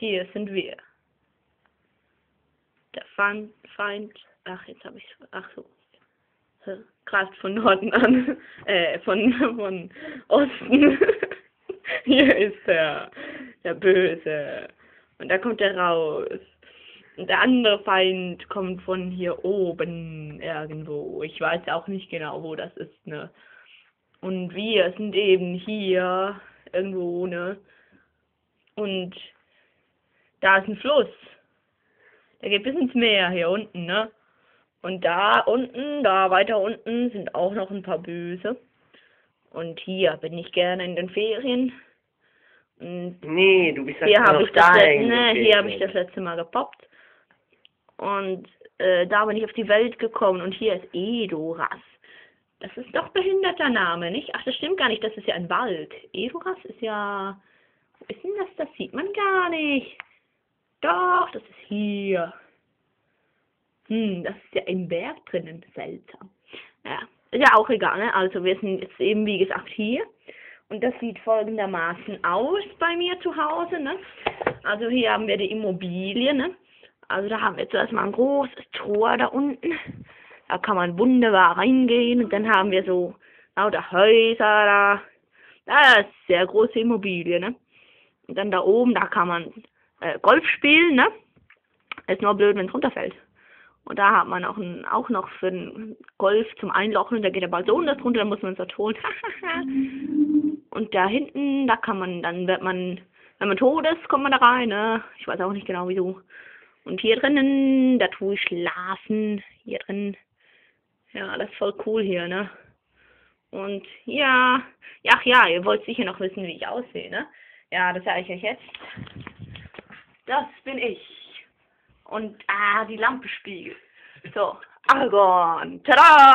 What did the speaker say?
hier sind wir. Der Feind, ach, jetzt habe ich, ach so, greift von Norden an, von Osten. Hier ist der Böse. Und da kommt er raus. Und der andere Feind kommt von hier oben irgendwo. Ich weiß auch nicht genau, wo das ist, ne? Und wir sind eben hier irgendwo, ne? Und da ist ein Fluss. Der geht bis ins Meer hier unten, ne? Und da unten, da weiter unten sind auch noch ein paar Böse. Und hier bin ich gerne in den Ferien. Und Nee, du bist hier habe ich hier habe ich das letzte Mal gepoppt. Und da bin ich auf die Welt gekommen und hier ist Edoras. Das ist doch behinderter Name, nicht? Ach, das stimmt gar nicht, das ist ja ein Wald. Edoras ist ja... Wo ist denn das? Das sieht man gar nicht. Doch, das ist hier. Das ist ja im Berg drinnen. Seltsam. Ja, ist ja auch egal, ne? Also wir sind jetzt eben, wie gesagt, hier. Und das sieht folgendermaßen aus bei mir zu Hause, ne? Also hier haben wir die Immobilie, ne? Also da haben wir zuerst mal ein großes Tor da unten. Da kann man wunderbar reingehen. Und dann haben wir so lauter Häuser da. Das ist sehr große Immobilie, ne? Und dann da oben, da kann man Golf spielen, ne? Ist nur blöd, wenn es runterfällt. Und da hat man auch noch für den Golf zum Einlochen, da geht der Ball so unter drunter, da muss man es dort holen. Und da hinten, da kann man dann, wenn man tot ist, kommt man da rein, ne? Ich weiß auch nicht genau wieso. Und hier drinnen, da tue ich schlafen, hier drin. Ja, das ist voll cool hier, ne? Und ja, ach ja, ihr wollt sicher noch wissen, wie ich aussehe, ne? Ja, das sage ich euch jetzt. Das bin ich. Und, die Lampe spiegelt. So, Aragorn. Tada!